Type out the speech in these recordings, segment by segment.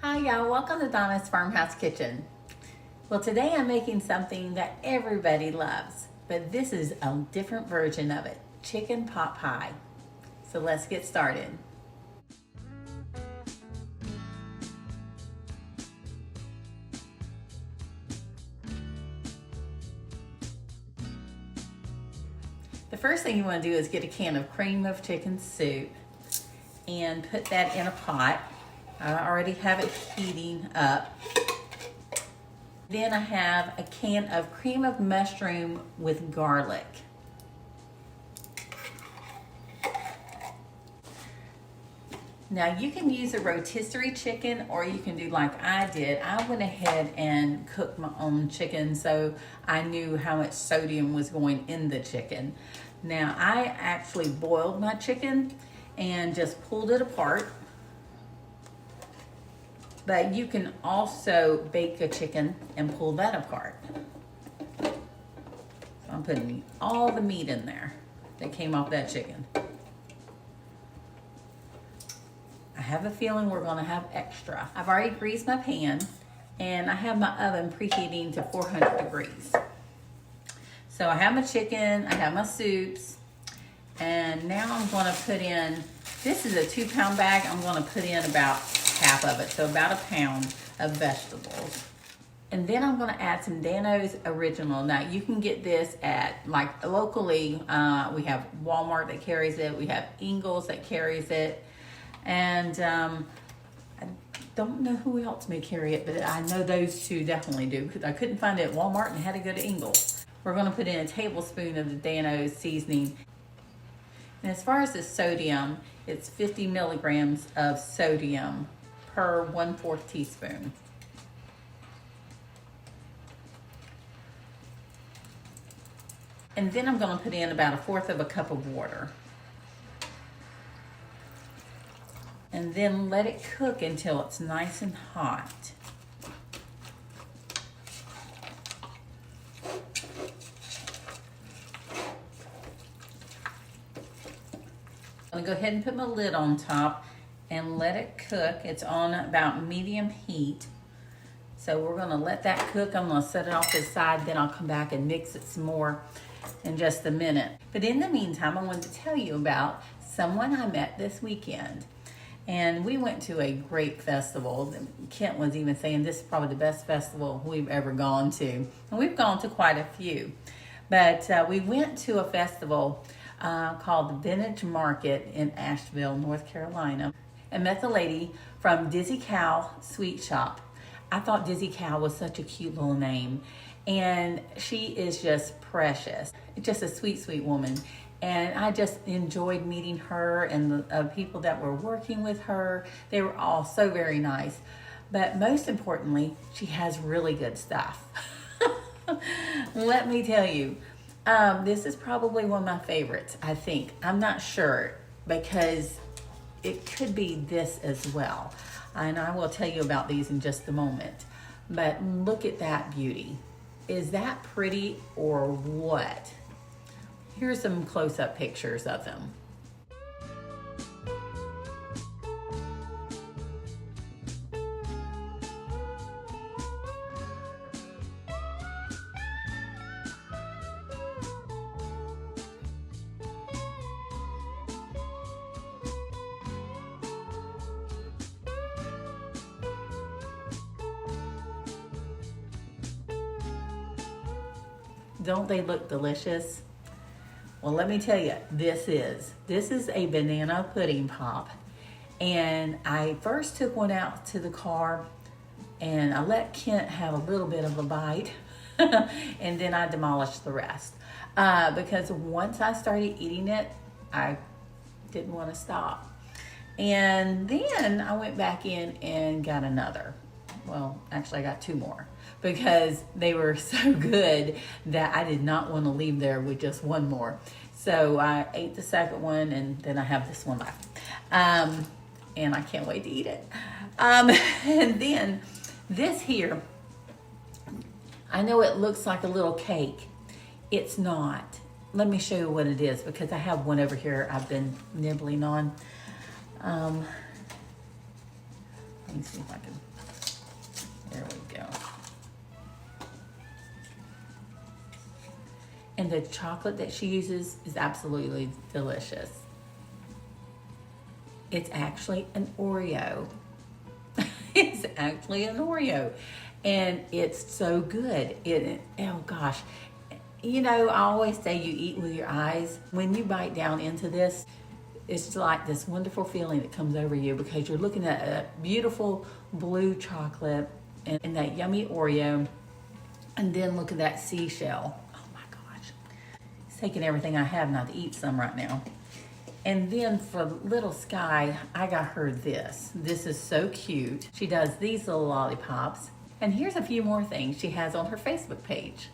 Hi y'all, welcome to Donna's Farmhouse Kitchen. Well, today I'm making something that everybody loves, but this is a different version of it, chicken pot pie. So let's get started. The first thing you want to do is get a can of cream of chicken soup and put that in a pot. I already have it heating up. Then I have a can of cream of mushroom with garlic. Now you can use a rotisserie chicken or you can do like I did. I went ahead and cooked my own chicken so I knew how much sodium was going in the chicken. Now I actually boiled my chicken and just pulled it apart. But you can also bake a chicken and pull that apart. So I'm putting all the meat in there that came off that chicken. I have a feeling we're gonna have extra. I've already greased my pan and I have my oven preheating to 400 degrees. So I have my chicken, I have my soups, and now I'm gonna put in, this is a 2-pound bag, I'm gonna put in about half of it, so about a pound of vegetables. And then I'm gonna add some Dan-O's Original. Now you can get this at, like locally, we have Walmart that carries it, we have Ingles that carries it, and I don't know who else may carry it, but I know those two definitely do, because I couldn't find it at Walmart and had to go to Ingles. We're gonna put in a tablespoon of the Dan-O's seasoning. And as far as the sodium, it's 50 milligrams of sodium per 1/4 teaspoon. And then I'm gonna put in about 1/4 of a cup of water. And then let it cook until it's nice and hot. I'm gonna go ahead and put my lid on top and let it cook. It's on about medium heat. So we're gonna let that cook. I'm gonna set it off to the side, then I'll come back and mix it some more in just a minute. But in the meantime, I wanted to tell you about someone I met this weekend. And we went to a great festival. Kent was even saying this is probably the best festival we've ever gone to. And we've gone to quite a few. But we went to a festival called the Vintage Market in Asheville, North Carolina, and met the lady from Dizzy Cow Sweet Shop. I thought Dizzy Cow was such a cute little name, and she is just precious. Just a sweet, sweet woman. And I just enjoyed meeting her and the people that were working with her. They were all so very nice. But most importantly, she has really good stuff. Let me tell you, this is probably one of my favorites, I think. I'm not sure because it could be this as well. And I will tell you about these in just a moment. But look at that beauty. Is that pretty or what? Here's some close-up pictures of them. Don't they look delicious? Well, let me tell you, this is a banana pudding pop. And I first took one out to the car and I let Kent have a little bit of a bite and then I demolished the rest. Because once I started eating it, I didn't want to stop. And then I went back in and got another. Well, actually I got 2 more because they were so good that I did not want to leave there with just 1 more. So I ate the second one and then I have this one left. And I can't wait to eat it. And then this here, I know it looks like a little cake. It's not. Let me show you what it is because I have one over here I've been nibbling on. Let me see if I can There we go. And the chocolate that she uses is absolutely delicious. It's actually an Oreo. It's actually an Oreo. And it's so good. Oh gosh. You know, I always say you eat with your eyes. When you bite down into this, it's like this wonderful feeling that comes over you because you're looking at a beautiful blue chocolate and that yummy Oreo. And then look at that seashell. Oh my gosh. It's taking everything I have not to eat some right now. And then for little Sky, I got her this. This is so cute. She does these little lollipops. And here's a few more things she has on her Facebook page.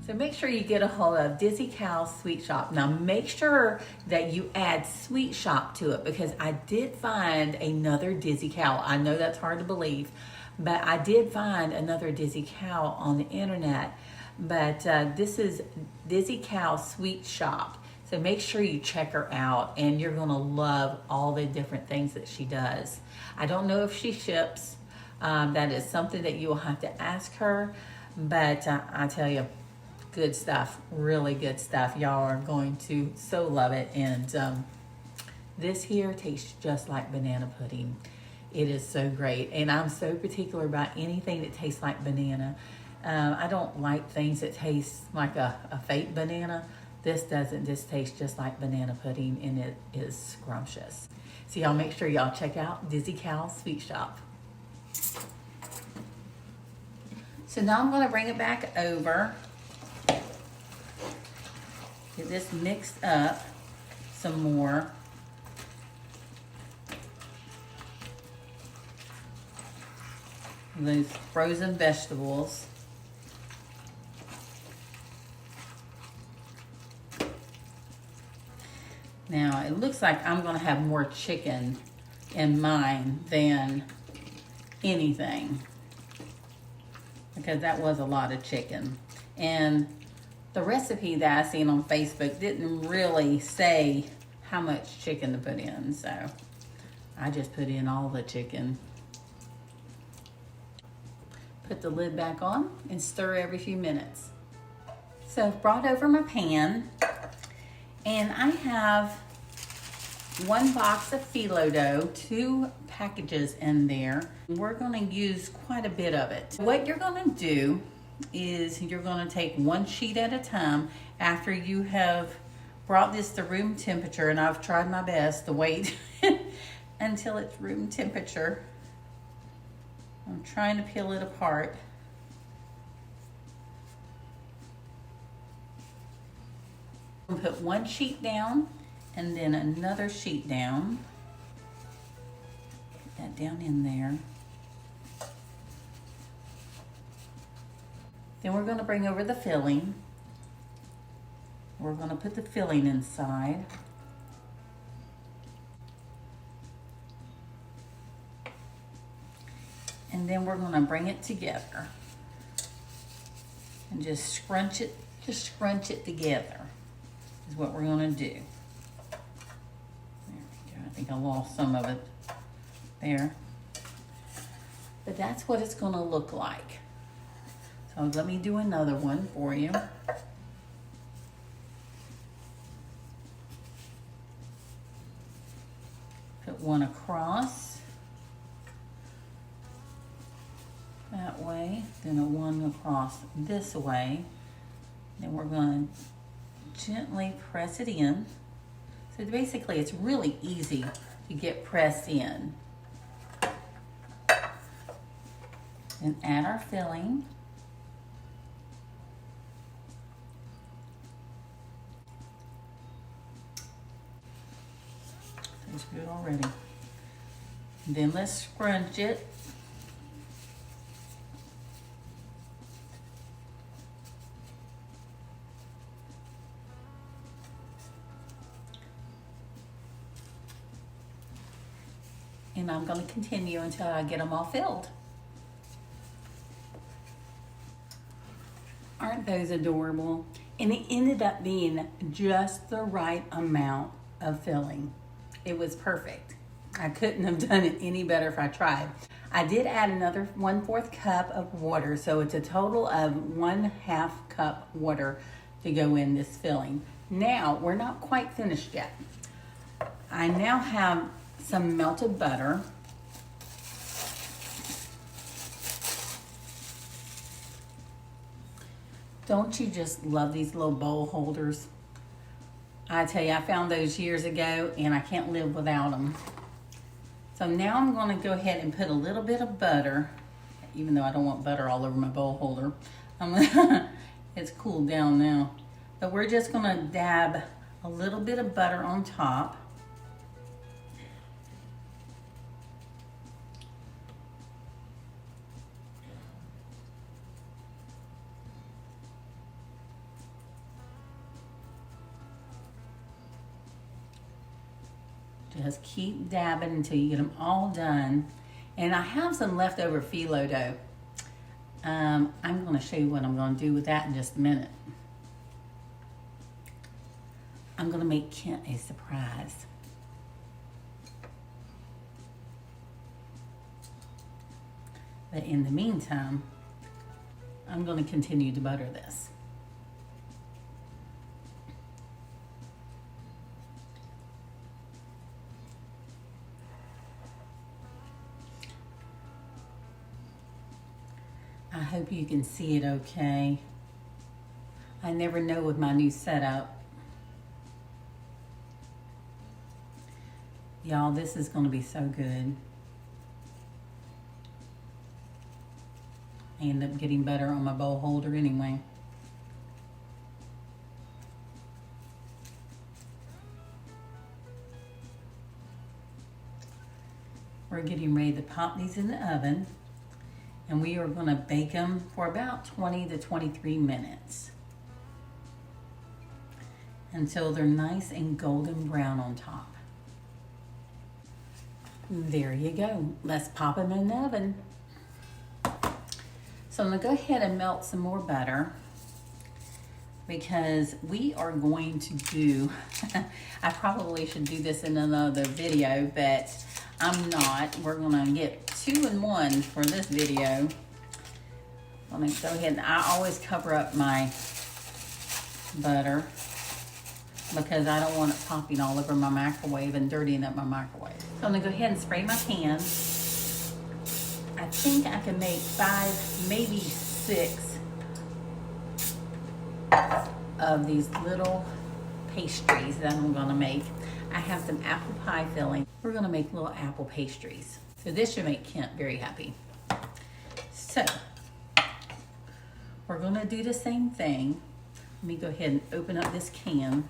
So make sure you get a hold of Dizzy Cow's Sweet Shop. Now make sure that you add Sweet Shop to it because I did find another Dizzy Cow. I know that's hard to believe, but I did find another Dizzy Cow on the internet. But this is Dizzy Cow Sweet Shop. So make sure you check her out and you're gonna love all the different things that she does. I don't know if she ships. That is something that you will have to ask her, but I tell you, good stuff, really good stuff. Y'all are going to so love it. And this here tastes just like banana pudding. It is so great. And I'm so particular about anything that tastes like banana. I don't like things that taste like a fake banana. This doesn't. This tastes just like banana pudding and it is scrumptious. So y'all make sure y'all check out Dizzy Cow's Sweet Shop. So now I'm gonna bring it back over. Get this mixed up some more. Those frozen vegetables. Now it looks like I'm gonna have more chicken in mine than anything because that was a lot of chicken. And the recipe that I seen on Facebook didn't really say how much chicken to put in, so I just put in all the chicken. Put the lid back on and stir every few minutes. So I've brought over my pan and I have 1 box of phyllo dough, 2 packages in there. We're gonna use quite a bit of it. What you're gonna do is you're going to take 1 sheet at a time after you have brought this to room temperature, and I've tried my best to wait until it's room temperature. I'm trying to peel it apart. I'm gonna put 1 sheet down and then another sheet down. Put that down in there. Then we're going to bring over the filling. We're going to put the filling inside. And then we're going to bring it together. and just scrunch it together is what we're gonna do. There we go. I think I lost some of it there. But that's what it's gonna look like. So let me do another one for you. Put one across that way, then a one across this way. Then we're going to gently press it in. So basically it's really easy to get pressed in. And add our filling. It's good already. Then let's scrunch it. And I'm going to continue until I get them all filled. Aren't those adorable? And it ended up being just the right amount of filling. It was perfect. I couldn't have done it any better if I tried. I did add another 1/4 cup of water, so it's a total of 1/2 cup water to go in this filling. Now, we're not quite finished yet. I now have some melted butter. Don't you just love these little bowl holders? I tell you, I found those years ago and I can't live without them. So now I'm going to go ahead and put a little bit of butter, even though I don't want butter all over my bowl holder. It's cooled down now. But we're just going to dab a little bit of butter on top. Just keep dabbing until you get them all done. And I have some leftover phyllo dough. I'm going to show you what I'm going to do with that in just a minute. I'm going to make Kent a surprise. But in the meantime, I'm going to continue to butter this. I hope you can see it okay. I never know with my new setup. Y'all, this is going to be so good. I end up getting butter on my bowl holder anyway. We're getting ready to pop these in the oven. And we are going to bake them for about 20 to 23 minutes until they're nice and golden brown on top. There you go. Let's pop them in the oven. So I'm going to go ahead and melt some more butter because we are going to do, I probably should do this in another video, but I'm not. We're going to get 2 in 1 for this video. I'm going to go ahead and I always cover up my butter because I don't want it popping all over my microwave and dirtying up my microwave. So I'm going to go ahead and spray my pan. I think I can make 5, maybe 6 of these little pastries that I'm going to make. I have some apple pie filling. We're going to make little apple pastries. So this should make Kent very happy. So we're going to do the same thing. Let me go ahead and open up this can.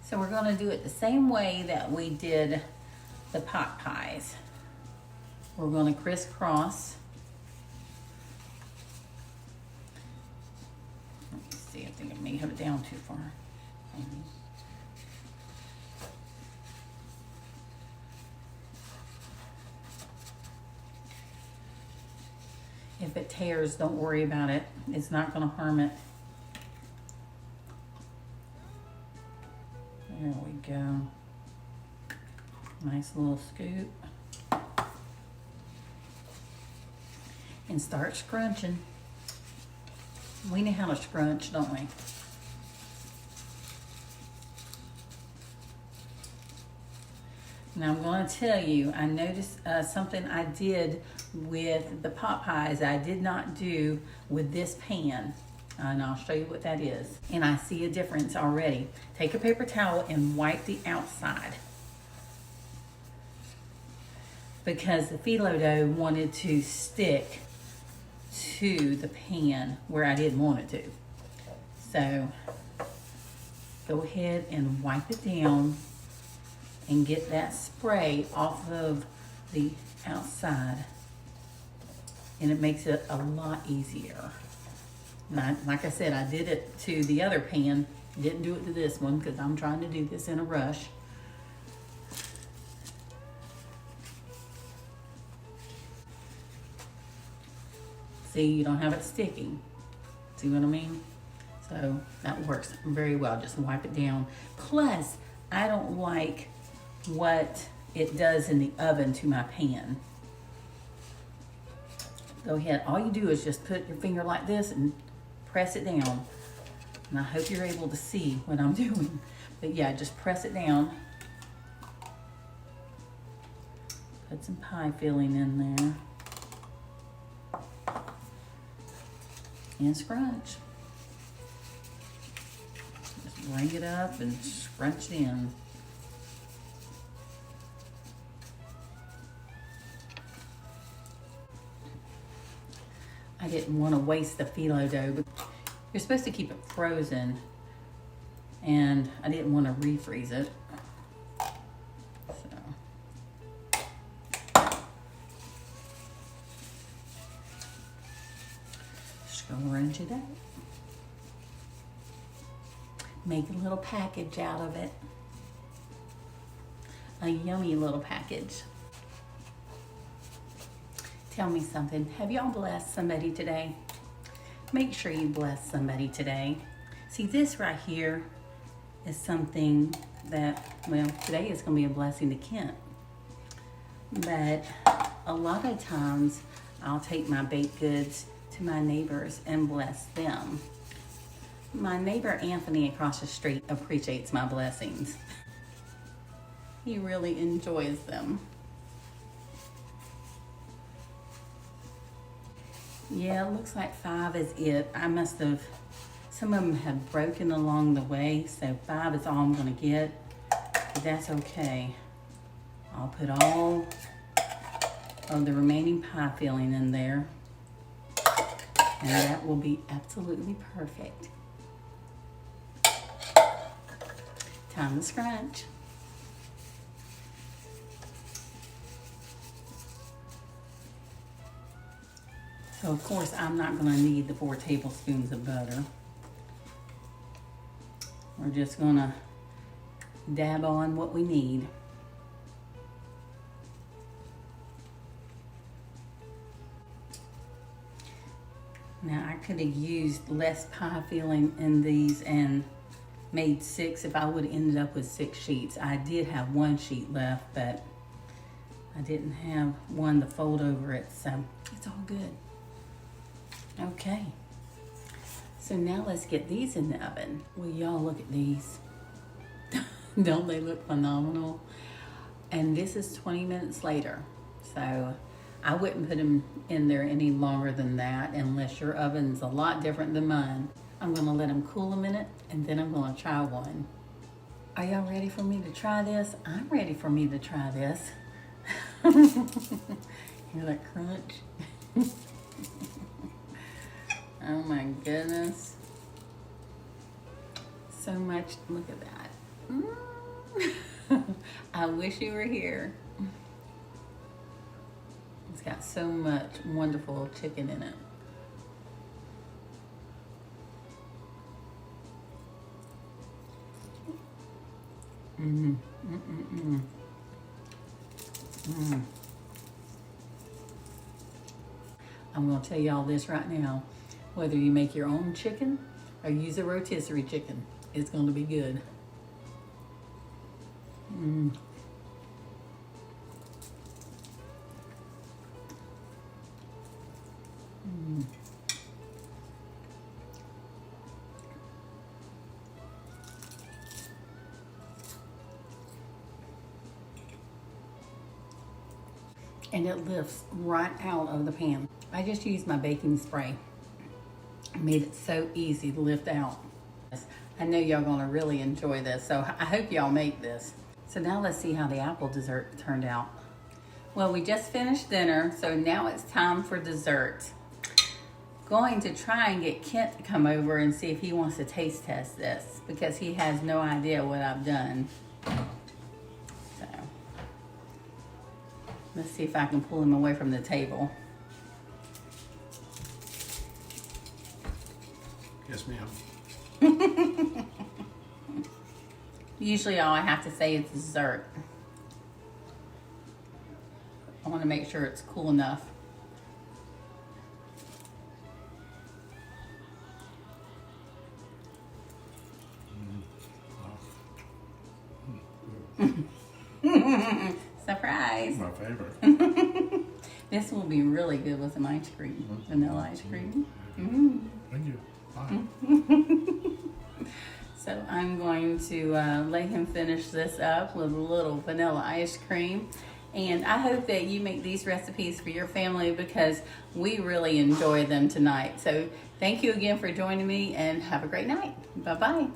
So we're going to do it the same way that we did the pot pies. We're going to crisscross. Let me see, I think I may have it down too far. If it tears, don't worry about it. It's not gonna harm it. There we go. Nice little scoop. And start scrunching. We know how to scrunch, don't we? Now I'm going to tell you, I noticed something I did with the pot pies I did not do with this pan. And I'll show you what that is. And I see a difference already. Take a paper towel and wipe the outside. Because the phyllo dough wanted to stick to the pan where I didn't want it to. So go ahead and wipe it down and get that spray off of the outside. And it makes it a lot easier. Now, like I said, I did it to the other pan. Didn't do it to this one because I'm trying to do this in a rush. See, you don't have it sticking. See what I mean? So that works very well. Just wipe it down. Plus, I don't like what it does in the oven to my pan. Go ahead. All you do is just put your finger like this and press it down. And I hope you're able to see what I'm doing. But yeah, just press it down. Put some pie filling in there. And scrunch. Just bring it up and scrunch it in. I didn't want to waste the phyllo dough, but you're supposed to keep it frozen, and I didn't want to refreeze it. Scrunch it up. Make a little package out of it. A yummy little package. Tell me something. Have y'all blessed somebody today? Make sure you bless somebody today. See, this right here is something that, well, today is going to be a blessing to Kent. But a lot of times I'll take my baked goods to my neighbors and bless them. My neighbor Anthony across the street appreciates my blessings. He really enjoys them. Yeah, it looks like 5 is it. I must have, some of them have broken along the way, so 5 is all I'm gonna get, but that's okay. I'll put all of the remaining pie filling in there, and that will be absolutely perfect. Time to scrunch. So of course I'm not going to need the 4 tablespoons of butter. We're just going to dab on what we need. Now I could have used less pie filling in these and made 6 if I would have ended up with 6 sheets. I did have 1 sheet left, but I didn't have one to fold over it, so it's all good. Okay, so now let's get these in the oven. Well, y'all look at these. Don't they look phenomenal? And this is 20 minutes later, so I wouldn't put them in there any longer than that unless your oven's a lot different than mine. I'm gonna let them cool a minute and then I'm gonna try one. Are y'all ready for me to try this? I'm ready for me to try this. Hear that crunch? Oh my goodness. So much, look at that. I wish you were here. It's got so much wonderful chicken in it. I'm gonna tell you all this right now. Whether you make your own chicken or use a rotisserie chicken, it's gonna be good. Mm. Mm. And it lifts right out of the pan. I just used my baking spray. Made it so easy to lift out. I know y'all gonna really enjoy this, so I hope y'all make this. So now let's see how the apple dessert turned out. Well, we just finished dinner, so now it's time for dessert. Going to try and get Kent to come over and see if he wants to taste test this, because he has no idea what I've done. So let's see if I can pull him away from the table. Yes, ma'am. Usually all I have to say is dessert. I want to make sure it's cool enough. Surprise! My favorite. This will be really good with some ice cream, vanilla ice cream. Mm. Thank you. Bye. So I'm going to let him finish this up with a little vanilla ice cream. And I hope that you make these recipes for your family, because we really enjoy them tonight. So thank you again for joining me, and have a great night. Bye-bye.